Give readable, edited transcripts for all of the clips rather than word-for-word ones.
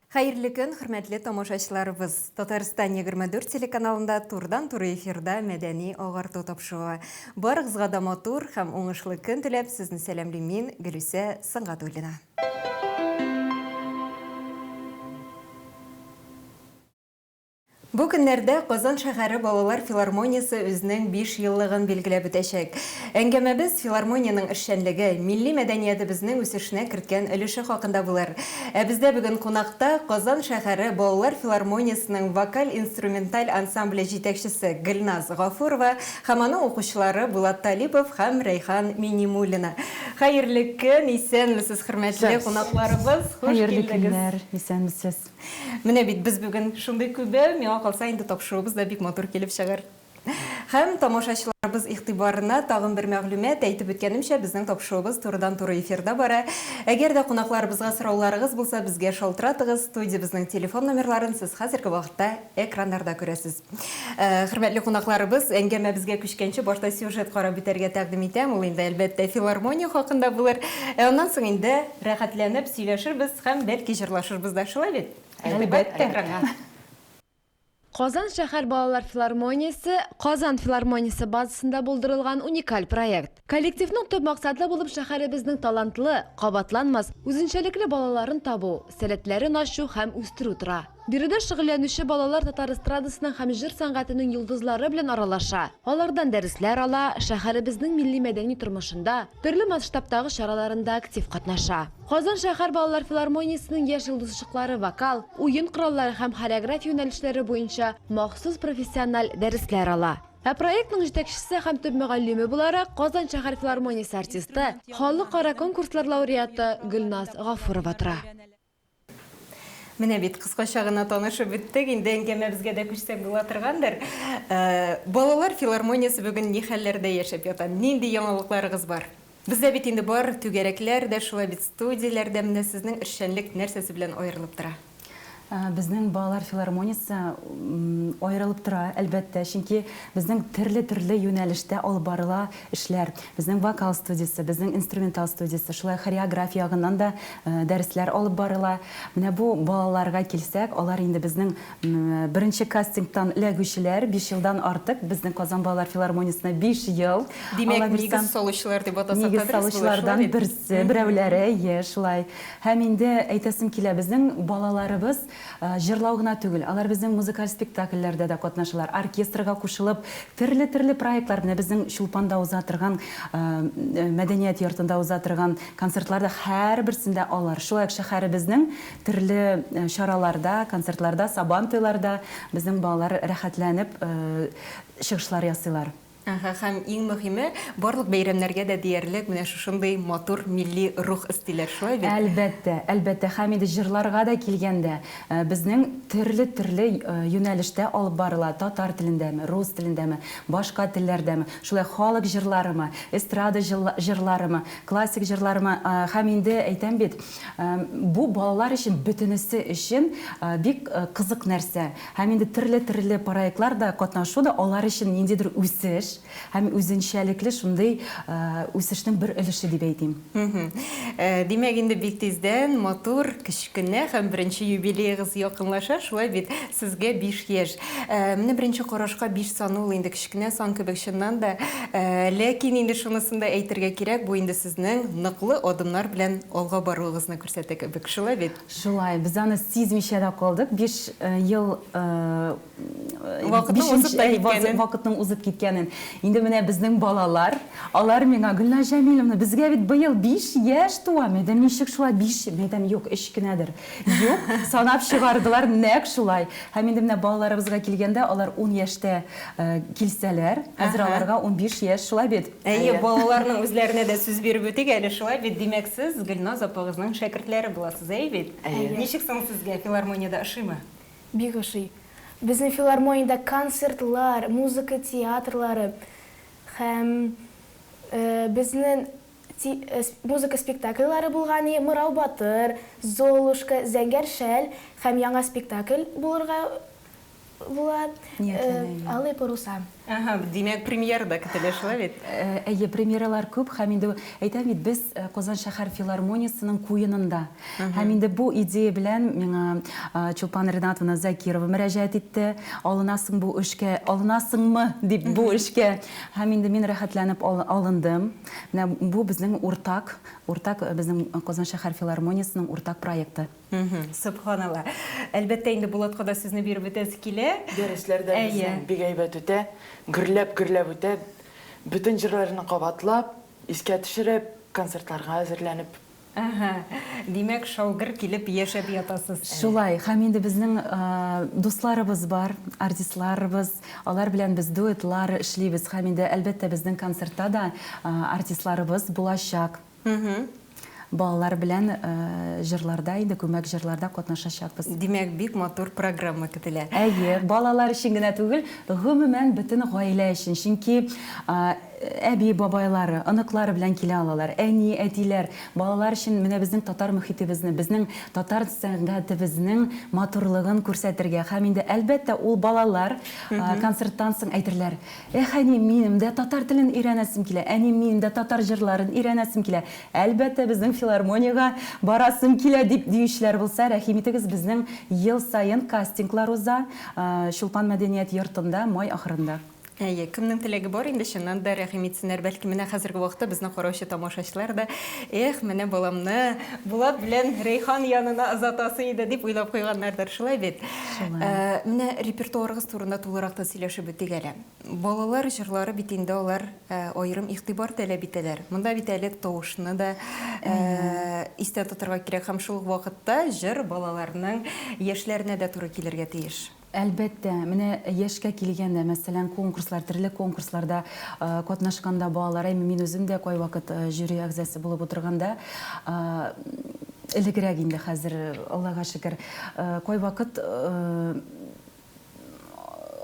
Хайырлы көн, хөрмәтле тамашачыларыбыз. Татарстан 24 телеканалында турдан-туры эфирда мәдәни агарту тапшыруы. Барыгызга да матур һәм уңышлы көн теләп, сезне сәламлыйм мин, Гөлүсә Сыңгатуллина. Бу көннәрдә Казан шәһәре балалар филармониясе үзенең 5 еллыгын билгеләп үтәчәк. Әңгәмәбез филармониянең эшчәнлеге, милли мәдәниятебезнең үсешенә керткән өлеше хакында булыр. Ә бездә бүген кунакта Казан шәһәре балалар филармониясенең вокаль-инструменталь ансамбле җитәкчесе Гөлназ Гафурова һәм аның укучылары Булат Талипов һәм Рәйхан Минимуллина. Хәерле көн, исәнмесез, хөрмәтле кунакларыбыз. Хош килдегез. Исәнмесез. Менә бит без бүген шундый күбе, миңа калса инде тапшыруыбыз да бик матур килеп чыгыр. Һәм тамашачыларыбыз игътибарына тагын бер мәгълүмат әйтеп үткәнемчә, безнең тапшыруыбыз турыдан-туры эфирда бара. Әгәр дә кунакларыбызга сорауларыгыз булса, безгә шалтыратыгыз. Студиябызның телефон номерларын сез хәзерге вакытта экраннарда күрәсез. Хөрмәтле кунакларыбыз, әңгәмәбезгә күчкәнче башта сюжет карап битәргә тәкъдим итәм. Ул инде әлбәттә филармония хакында булыр. Аннан соң инде рәхәтләнеп сөйләшербез һәм бәлки җырлашырбыз да, шулай бит? Әлбәттә. Казан шәһәр балалар филармониясе Казан филармониясе базасында булдырылган уникаль проект. Коллективның төп максаты булып шәһәребезнең талантлы, кабатланмас, үзенчәлекле балаларын табу, сәләтләрен ачу һәм үстерү тора. Биредә шөгыльләнүче балалар татар эстрадасының һәм җыр сәнгатының йолдызлары белән аралаша. Алардан дәресләр ала, шәһәребезнең милли мәдәни тормышында, төрле масштабтагы чараларында актив катнаша. Казан шәһәр балалар филармониясенең яшь йолдызчыклары вокал, уен кораллары һәм хореография юнәлешләре буенча махсус профессиональ дәресләр ала. Проектның җитәкчесе һәм төп мөгаллиме буларак Казан шәһәр филармониясе артисты, халыкара конкурслар лауреаты Гөлназ Гафурова тора. Менә бит кыскача гына танышып беттек, инде әңгәмәбезгә дә күчсәк була торгандыр. Балалар филармониясе бүген ни хәлләрдә яшәп ята? Нинди яңалыкларыгыз бар? Бездә бит инде бар түгәрәкләр дә, шулай бит студияләрдә менә сезнең эшчәнлек нәрсәсе белән аерылып тора? Безнең балалар филармониясе аерылып тора, әлбәттә, чөнки безнең төрле юнәлештә алып барыла эшләр. Безнең вокал студиясе, безнең инструменталь студиясе, шулай хореография ягыннан да дәресләр алып барыла. Менә бу балаларга килсәк, алар инде безнең беренче кастингтан эләгүчеләр, 5 елдан артык, безнең Казан балалар филармониясенә 5 ел. Димәк, нигез салучылар дип атасак да, салучылардан берсе, берәүләре, шулай. Һәм инде әйтәсем килә, безнең балаларыбыз җырлау гына түгел, алар безнең музыкаль спектакльләрдә дә катнашалар, оркестрга кушылып, төрле проектлар белән безнең Чулпанда уза торган, мәдәният йортында уза торган концертларда һәрберсендә алар. Шулай шәһәребезнең төрле чараларда, концертларда, сабан туйларда безнең балалар рәхәтләнеп чыгышлар ясыйлар. Һәм иң мөһиме, барлык бәйрәмнәргә дә диярлек менә шушындый матур милли рух истиләр, шулай бит? Әлбәттә, һәм инде җырларга да килгәндә, безнең төрле юнәлештә алып барыла, татар телендәме, рус телендәме, башка телләрдәме, шулай халык җырларымы, эстрада җырларымы, классик җырларымы, һәм инде әйтәм бит, бу балалар өчен, бөтенесе өчен бик кызык нәрсә. Һәм инде төрле проектларда катнашу да алар өчен ниндидер үсеш һәм үзенчәлекле шундый үсешнең бер өлеше дип әйтим. Димәк, инде бик тиздән матур, кечкенә һәм беренче юбилейгыз якынлаша, шулай бит сезгә 5 яшь. Менә беренче карашка 5 саны ул инде кечкенә сан кебек чыннан да, ләкин инде шунысын да әйтергә кирәк, бу инде сезнең ныклы адымнар белән алга баруыгызны күрсәтә кебек, шулай бит? Шулай, без аны сизмичә дә калдык. 5 ел вакытның узып киткәнен. Инде менә безнең балалар, алар миңа Гөлназ Җәмиловна, безгә бит быел 5 яшь туа, мәдәм ничек шулай 5, мәдәм юк, 3 кенәдер. Юк, санап чыгардылар, нәк шулай. Һәм инде менә балаларыбызга килгәндә, алар 10 яшьтә килсәләр, хәзер аларга 15 яшь, шулай бит. Балаларның үзләренә дә сүз биреп үтик әле, шулай бит. Димәк, сез Гөлназ апагызның шәкертләре буласыз, бит? Ничек соң сезгә филармониядә ошыймы? Бик ошый. Безнең филармониядә концертлар, музыка театрлары һәм безнең музыка спектакльләре булган, Мырау Батыр, Золушка, Зәңгәр шәл һәм яңа спектакль булырга була, Алый паруса. Демәк, премьерда көтелә шулай бит. Әйе, премьералар күп, һәм инде әйтәм бит, без Казан шәһәр филармониясының куенында. Һәм инде бу идея белән миңа Чулпан Ринатовна Закирова мөрәҗәгать итте. Алынасың бу эшкә, алынасыңмы дип бу эшкә. Һәм инде мин рәхәтләнеп алындым. Менә бу безнең уртак безнең Казан шәһәр филармониясының уртак проекты. Субханалла. Әлбәттә инде Булатка да сүзне биреп үтәсе килә. Дәресләрдә безнең бик әйбәт үтә, гөрләп үтә, бүтән җырларны кабатлап, искә төшереп, концертларга әзерләнеп. Демәк, шаугыр килеп яшәп ятасыз. Шулай, һәм инде безнең дусларыбыз бар, артистларыбыз, алар белән без дуэтлар эшлибез, һәм инде әлбәттә безнең концертта да артистларыбыз булачак. Балалар белән җырларда, инде күмәк җырларда катнашачакбыз. Демәк, бик матур программа көтелә. Әйе, балалар өчен генә түгел, гомумән бөтен гаилә өчен. Чөнки әби бабайлары, оныклары белән килә алалар. Әни, әтиләр, балалар өчен менә безнең татар мөхитебезне, безнең татар сәнгатебезнең матурлыгын күрсәтергә. Һәм инде әлбәттә ул балалар концерттан соң әйтерләр: әни, минем дә татар телен өйрәнәсем килә, әни, минем дә татар җырларын өйрәнәсем килә. Әлбәттә безнең филармониягә барасым килә дип диючеләр булса, рәхим итегез, безнең ел сайын кастинглар уза Чулпан мәдәният йортында май ахырында. Әйе, кемнең теләге бар инде, чыннан да рәхим итсеннәр. Бәлки менә хәзерге вакытта безнең караучы тамашачылар да, менә баламны Булат белән Рейхан янына озатасы иде дип уйлап куйганнардыр, шулай бит. Менә репертуарыгыз турында тулырак та сөйләшеп үтик әле. Балалар җырлары бит инде алар аерым игътибар таләп итәләр. Монда бит әле тавышны да истә тотырга кирәк, һәм шул вакытта җыр балаларның яшьләренә дә туры килергә тиеш. Әлбәттә, менә яшькә килгәндә, мәсәлән, конкурслар, төрле конкурсларда катнашканда балалар, мин үзем дә кай вакыт жюри әгъзасы булып утырганда, элегрәк инде хәзер, Аллага шөкер, кай вакыт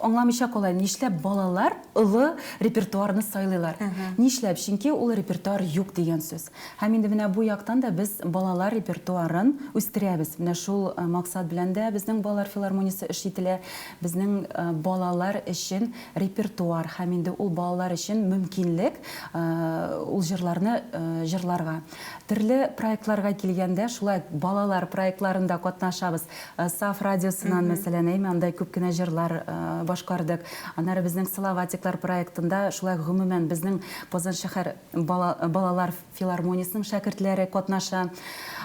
аңламыйча калай, нишләп балалар улы репертуарны сайлыйлар. Нишләп? Чөнки ул репертуар юк дигән сүз. Һәм инде менә бу яктан да без балалар репертуарын үстерәбез. Менә шул максат белән дә безнең балалар филармониясе эш ителә. Безнең балалар өчен репертуар, һәм инде ул балалар өчен мөмкинлек ул җырларны җырларга. Төрле проектларга килгәндә, шулай балалар проектларында катнашабыз. Саф радиосыннан, мәсәлән, андай күп кенә җырлар башкардык. Аннары безнең Салаватиклар проектында, шулай гомумән безнең Казан шәһәр балалар филармониясының шәкертләре катнаша.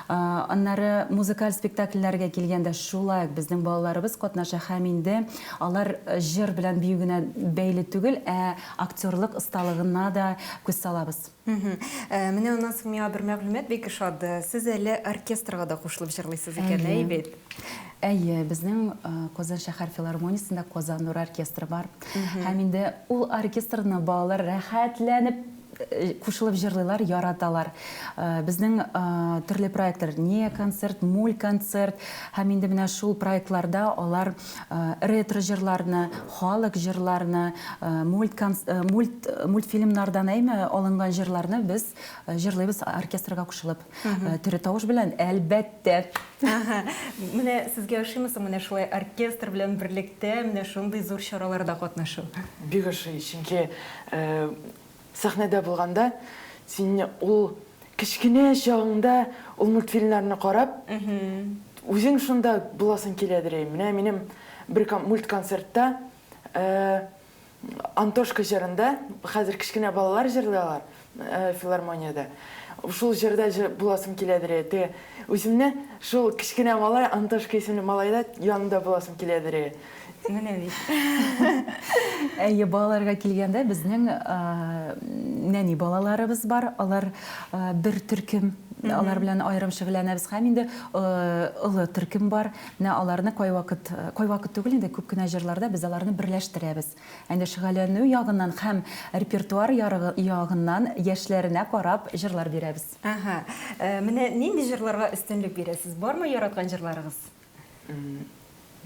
Аннары музыкаль спектакльләргә килгәндә, шулай безнең балаларыбыз катнаша, һәм инде алар җыр белән бию генә бәйле түгел, актерлык осталыгына да күз салабыз. Менә аннан соң миңа бер мәгълүмат бик ошады. Сез әле оркестрга да кушылып җырлыйсыз икән, әйбәт. Әйе, безнең Казан шәһәр филармониясендә Казан Нур оркестры бар. Һәм инде ул оркестрны балалар рәхәтләнеп кушылып җырлыйлар, яраталар. Безнең төрле проектлар, не концерт, муль концерт, һәм инде менә шул проектларда алар ретро җырларны, халык җырларны, мультфильмнардан алынган җырларны без җырлыйбыз оркестрга кушылып. Төрле тавыш белән, әлбәттә. Менә сезгә ошыймы соң менә шулай оркестр белән берлектә менә шундый зур чараларда катнашу? Бик ошый, чөнки сәхнәдә булганда, син ул кечкенә чагыңда ул мультфильмнарны карап, үзең шунда буласың киләдер. Менә минем бер мультконцертта Антошка җырында, хәзер кечкенә балалар җырлыйлар филармонияда. Шул җырда буласым киләдер. Үземне шул кечкенә малай, Антошка исемле малайда янында буласым киләдер. Менә бит. Әйе, балаларга килгәндә безнең нәни балаларыбыз бар. Алар бер төркем, алар белән аерым шөгыльләнәбез. Һәм инде олы төркем бар. Менә аларны кай вакыт түгел инде күп кенә җырларда без аларны берләштерәбез. Инде шөгыльләнү ягыннан һәм репертуар ягыннан яшьләренә карап җырлар бирәбез. Менә нинди җырларга өстенлек бирәсез? Бармы яраткан җырларыгыз?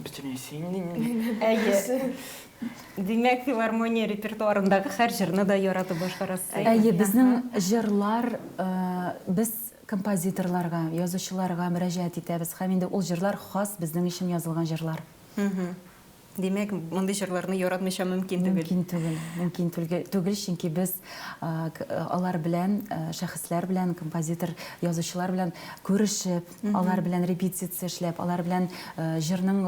Бөтенесе. Әйе. Демәк, филармония репертуарындагы һәр җырны да яратып башкарасыз. Әйе, безнең җырлар без композиторларга, язучыларга мөрәҗәгать итәбез. Һәм инде ул җырлар хас безнең өчен язылган җырлар. Демәк, мондый җырларны яратмыйча мөмкин түгел. Мөмкин түгел, чөнки без алар белән, шәхесләр белән, композитор, язучылар белән күрешеп, алар белән репетиция эшләп, алар белән җырның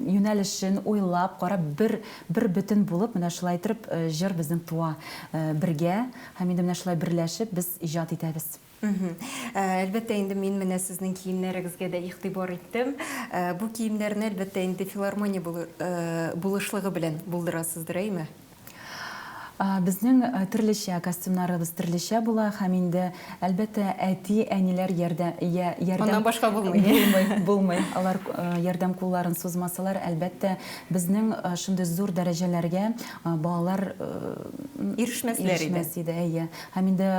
юнәлешен уйлап, карап бер бөтен булып, менә шулай итеп җыр безнең туа бергә, һәм инде менә шулай берләшеп без иҗат итәбез. Әлбәттә инде мин менә сезнең киемнәрегезгә дә игътибар иттем. Бу киемнәрне әлбәттә инде филармония булышлыгы белән булдырасыздыр, әйме? Безнең төрлечә костюмнарыбыз төрлечә була, һәм инде әлбәттә әти-әниләр ярдәм Аннан башка булмый. Булмый. Алар ярдәм кулларын сузмасалар, әлбәттә безнең шундый зур дәрәҗәләргә балалар Ирешмәсләр иде. Әйе. Һәм инде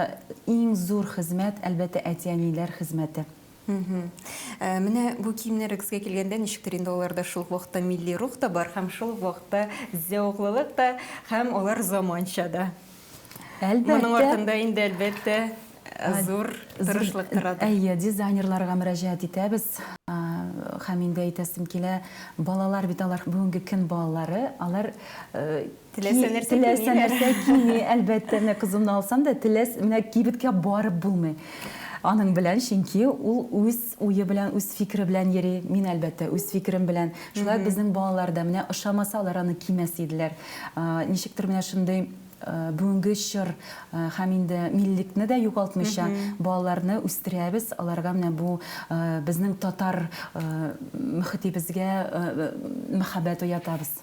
иң зур хезмәт әлбәттә әти-әниләр хезмәте. Менә бу киемнәрегезгә килгәндә ничектер инде аларда шул вакытта милли рух та бар, һәм шул вакытта зәвыклылык та, һәм алар заманча да. Моның артында инде әлбәттә зур тырышлык тора. Әйе, дизайнерларга мөрәҗәгать итәбез. Һәм инде әйтәсем килә, балалар бит алар бүгенге көн балалары, алар теләсә нәрсә кими, әлбәттә, менә кызымны алсам да, менә кибеткә барып булмый. Аның белән, чөнки ул үз уе белән, үз фикере белән йөри, мин әлбәттә үз фикерем белән. Шулай безнең балалар да менә ошамаса алар аны кимәс иделәр. Ничектер менә шундый бүгенге чор һәм инде миллекне дә югалтмыйча балаларны үстерәбез, аларга менә бу безнең татар мөхитебезгә мәхәббәт уятабыз.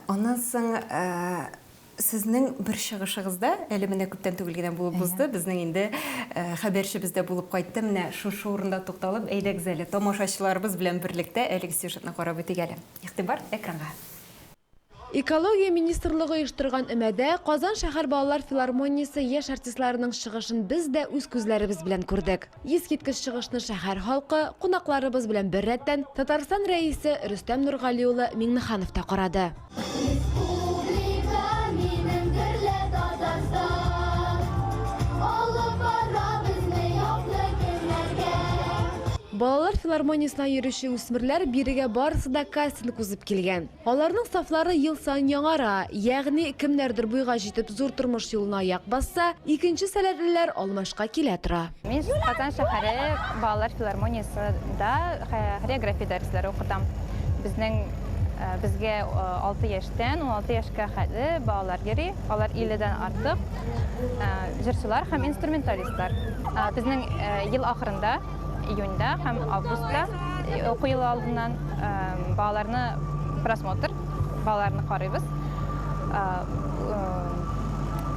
Аннан соң сезнең бер чыгышыгызда, әле менә күптән түгел генә булып узды, безнең инде хәбәрчебездә булып кайтты, менә шушы урында тукталып, әйдәгез әле тамашачыларыбыз белән берлектә әлеге сюжетны карап үтик әле. Игътибар экранга. Экология министрлыгы оештырган өмәдә Казан шәһәр балалар филармониясе яшь артистларының чыгышын без дә үз күзләребез белән күрдек. Искиткеч чыгышны шәһәр халкы, кунакларыбыз белән бер рәттән Татарстан рәисе Рөстәм Нургали улы Миңнеханов та карады. Балалар филармониясына йөрүче үсмерләр бирегә барысы да кастинг узып килгән. Аларның сафлары ел саен яңара, ягъни кемнәрдер буйга җитеп зур тормыш юлына аяк басса, икенче сәләтлеләр алмашка килә тора. Мин Казан шәһәре балалар филармониясында хореография дәресләре укытам. Безгә 6 яшьтән 16 яшькә хәтле балалар йөри. Алар 50-дән артык җырчылар һәм инструменталистлар. Безнең ел ахырында июньдә һәм августта уку елы алдыннан балаларны балаларны карыйбыз.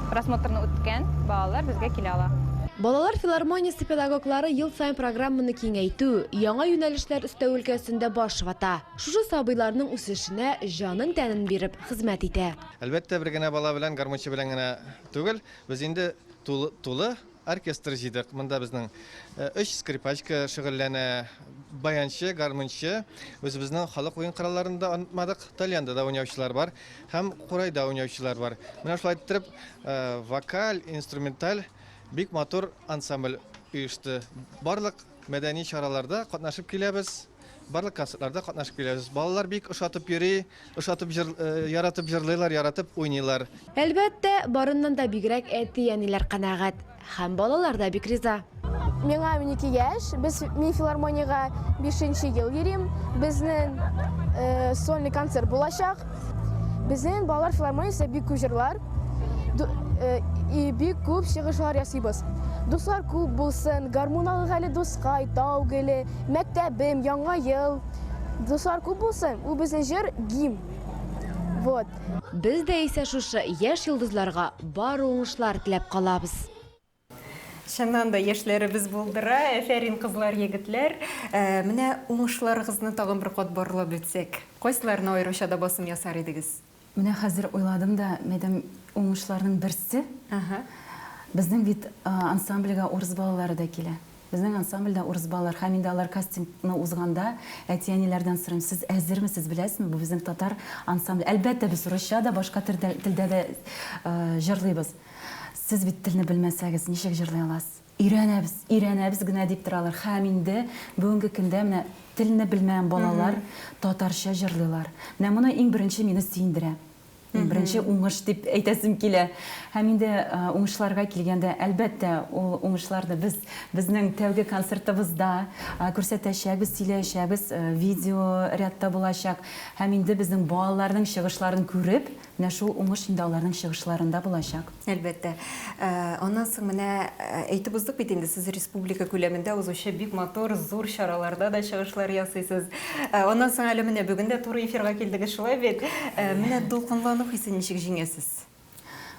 Просмотрны үткән балалар безгә килә ала. Балалар филармониясе педагоглары ел сайын программаны киңәйтү, яңа юнәлешләр өстәү өлкәсендә баш вата. Шушы сабыйларның үсешенә җанын тәнен биреп хезмәт итә. Әлбәттә, бер генә бала белән, гармончы белән генә түгел, без инде тулы оркестр җыйдык. Монда безнең 3 скрипачка шөгыльләнә, баянчы, гармончы. Үзебезнең халык уен коралларында онытмадык, тальянда да уйнаучылар бар, һәм курайда уйнаучылар бар. Менә шулай итеп, вокаль, инструменталь бик матур ансамбль оешты. Барлык мәдәни чараларда катнашып киләбез. Барлык концертларда катнашып киләбез. Балалар бик ошатып йөри, яратып җырлыйлар, яратып уйныйлар. Әлбәттә, барыннан да бигрәк әти-әниләр канәгать. Һәм балалар да бик риза. Миңа 12 яшь, мин филармониягә 5-нче ел йөрим. Безнең сольный концерт булачак. Безнең балалар филармониясе бик күп җырлар, бик күп чыгышлар ясыйбыз. Дуслар күп булсын, гармоналык әле дускай, тау гөле, мәктәбем, яңа ел. Дуслар күп булсын, ул безнең җыр гимн. Вот. Без дә исә шушы яшь йолдызларга бар уңышлар теләп калабыз. Шуннан да яшьләребез булдыра, әфәрин кызлар, егетләр. Менә уңышларыгызны тагын бер кат барлап үтсәк. Кайсыларына аеруча да басым ясар идегез? Менә хәзер уйладым да, мәдәм уңышларның берсе. Безнең бит ансамбльгә урыс балалары да килә. Безнең ансамбльдә урыс балалар, һәм инде алар кастингны узганда, әти-әниләрдән сорыйм, сез әзермесез, беләсезме, бу безнең татар ансамбль. Әлбәттә, без урысча да, башка телдә дә җырлыйбыз. Сез бит телне белмәсәгез, ничек җырлый аласыз? Өйрәнәбез генә дип торалар. Һәм инде бүгенге көндә менә телне белмәгән балалар татарча җырлыйлар. Менә моны иң беренче мине сөендерә. Беренче уңыш дип әйтәсем килә. Һәм инде уңышларга килгәндә, әлбәттә, ул уңышларны безнең тәүге концертыбызда күрсәтәчәкбез, сөйләячәкбез, видео рядта булачак. Һәм инде безнең балаларның чыгышларын күреп, менә шул уңыш инде аларның чыгышларында булачак. Әлбәттә. Аннан соң менә әйтеп уздык бит инде, сез республика күләмендә узучы бик матур, зур чараларда да чыгышлар ясыйсыз. Аннан соң әле менә бүген дә туры эфирга килдегез шулай бит. Менә дулкынлану хисен ничек җиңәсез?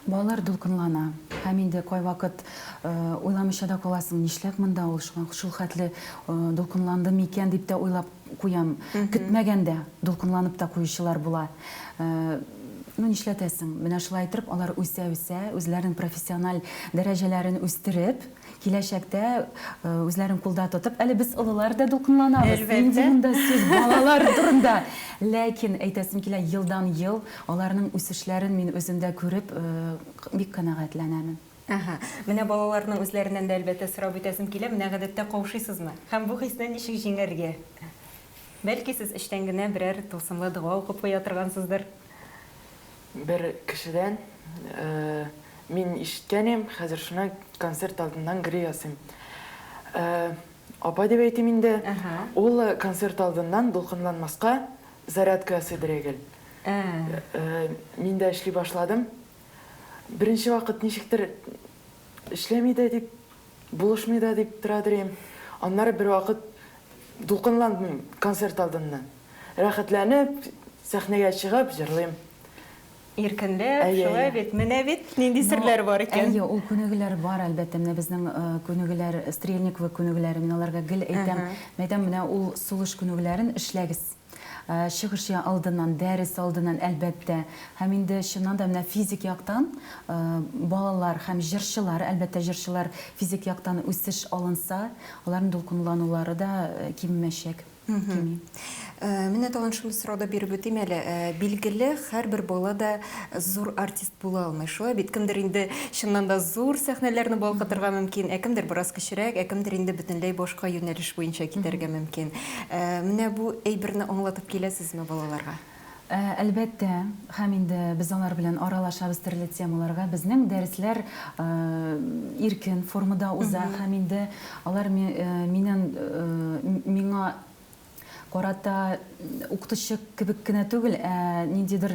Балалар дулкынлана. Һәм инде кайвакыт уйламыйча да каласың, нишләп монда ул шул хәтле дулкынланды микән дип тә уйлап куям. Көтмәгәндә дулкынланып та куючылар була. Нишләтәсең? Менә шулай итеп, алар үсә, үзләренең профессиональ дәрәҗәләрен үстереп, киләчәктә үзләрен кулда тотып, әле без олылар да дулкынланабыз. Инде монда сүз балалар турында. Ләкин әйтәсем килә, елдан-ел аларның үсешләрен мин үземдә күреп, бик канәгатьләнәмен. Менә балаларның үзләреннән дә әлбәттә сорап үтәсем килә, менә гадәттә каушыйсызмы? Һәм бу хисне ничек җиңәргә? Бәлки сез эштән генә берәр тылсымлы дуа укып куя торгансыздыр. Бер кешедән мин ишеткәнем, хәзер шуны концерт алдыннан гри ясыйм. Апа дип әйтим инде, ул концерт алдыннан дулкынланмаска зарядка ясыйдыр егел. Мин дә эшли башладым. Беренче вакыт ничектер эшләми дә дип, булышмый да дип торадыр. Аннары бер вакыт дулкынландым концерт алдыннан. Рәхәтләнеп, сәхнәгә чыгып җырлыйм. Иркенләп, шулай бит, менә бит, нинди серләр бар икән. Әйе, ул күнегеләр бар, әлбәттә, менә безнең күнегеләр, Стрельникова күнегеләре, мин аларга гел әйтәм. Мәйдәм менә ул сулыш күнегеләрен эшләгез. Чыгыш алдыннан, дәрес алдыннан, әлбәттә. Һәм инде чыннан да менә физик яктан балалар һәм җырчылар, әлбәттә җырчылар физик яктан үсеш алынса, аларның дулкынланулары да киммәчәк. Менә тагын шуны сорауда биреп үтим әле. Билгеле, һәрбер бала да зур артист була алмый. Шулай бит, кемдер инде чыннан да зур сәхнәләрне балкытырга мөмкин, кемдер бераз кечерәк, кемдер инде бөтенләй башка юнәлеш буенча китәргә мөмкин. Менә бу әйберне аңлатып киләсезме балаларга? Әлбәттә, һәм инде без алар белән аралашабыз төрле темаларга. Безнең дәресләр иркен формада уза, һәм инде алар миңа карата укытучы кебек кенә түгел, ниндидер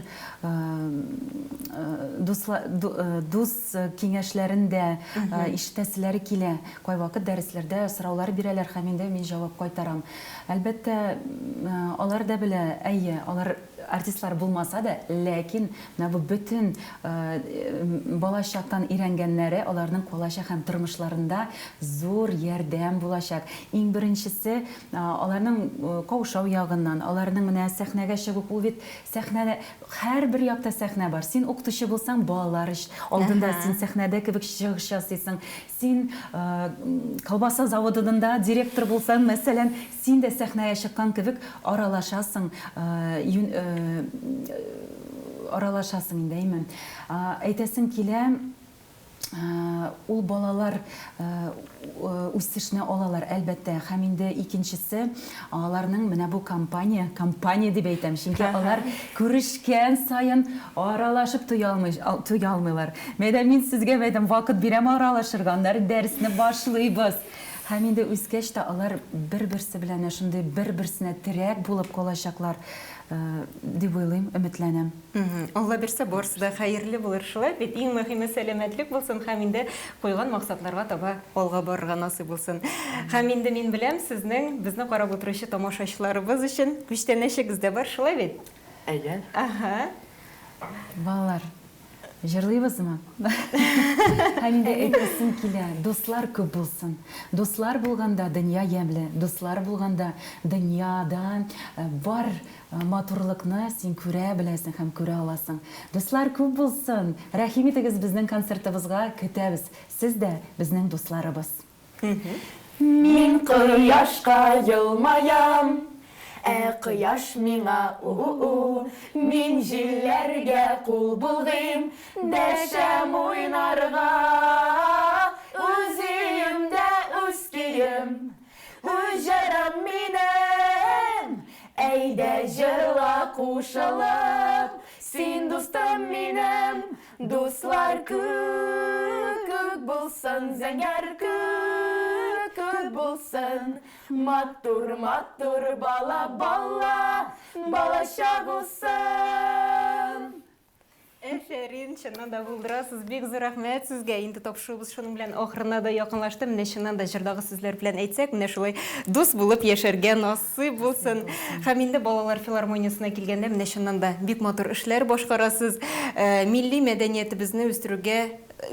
дус киңәшләрендә ишетәселәре килә. Кайвакыт дәресләрдә сораулар бирәләр, һәм инде мин җавап кайтарам. Әлбәттә, алар да белә, әйе, алар артистлар булмаса да, ләкин бу бөтен балачактан өйрәнгәннәре аларның калачак һәм тормышларында зур ярдәм булачак. Иң беренчесе аларның каушау ягыннан, аларның менә сәхнәгә чыгып, ул бит сәхнәдә һәрбер якта сәхнә бар. Син укытучы булсаң, балалар алдында син сәхнәдә кебек чыгыш ясыйсың. Син колбаса заводында директор булсаң, мәсәлән, син дә сәхнәгә чыккан кебек аралашасың, инде әймен. Әйтәсем килә, ул балалар үсешне алалар, әлбәттә. Һәм инде икенчесе, аларның менә бу компания дип әйтәм, чөнки алар күрешкән сайын аралашып туя алмыйлар. Мәйдәм, мин сезгә мәйдәм вакыт бирәм аралашырга, дәресне башлыйбыз. Һәм инде үскәч тә алар бер-берсе белән шундый бер-берсенә терәк булып калачаклар дип уйлыйм, өметләнәм. Алла бирсә, барысы да хәерле булыр, шулай бит. Иң мөһиме сәламәтлек булсын, һәм инде куйган максатларга таба алга барырга насыйп булсын. Һәм инде мин беләм, сезнең безне карап утыручы тамашачыларыбыз өчен күчтәнәчегез дә бар, шулай бит? Әйе. Балалар, җырлыйбызмы? Һәм инде әйтәсем килә, дуслар күп булсын. Дуслар булганда дөнья ямьле, дуслар булганда дөньяда бар матурлыкны син күрә беләсең һәм күрә аласың. Дуслар күп булсын. Рәхим итегез безнең концертыбызга, көтәбез. Сез дә безнең дусларыбыз. Мин кояшка елмаям, кояш миңа мин җилләргә кул булдым, дәшәм уйнарга, үземдә көңілім, Үжірім менім, әйді жырла қушылып, сен достым менім, достлар көк болсын, зәңгәр көк болсын, матур бала, бала шақ olsun. Әфәрин, шыннан да булдырасыз. Бик зур рәхмәт сезгә. Инде тапшырыбыз шуның белән ахырына да якынлашты. Менә шуннан да җырдагы сүзләр белән әйтсәк, менә шулай дус булып яшәргә насыйп булсын. Һәм инде балалар филармониясына килгәндә, менә шуннан да бик матур эшләр башкарасыз. Милли мәдәниятебезне үстерүгә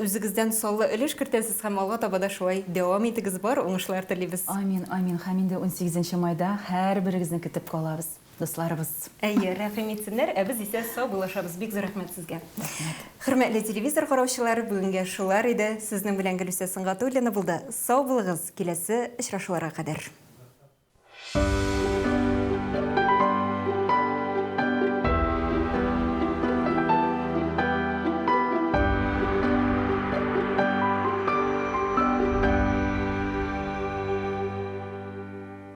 үзегездән саллы өлеш кертәсез һәм алга таба да шулай дәвам итегез, бар уңышлар телибез. Амин, амин. Һәм инде 18 майда һәрберегезне көтеп калабыз. Дусларыбыз. Әйе, рәхим итсеннәр, ә без исә сау булышабыз. Бик зур рәхмәт сезгә. Хөрмәтле телевизор караучылар, бүгенгә шулар иде. Сезнең белән Гөлүсә Сыңгатуллина булды. Сау булыгыз, киләсе очрашуларга кадәр.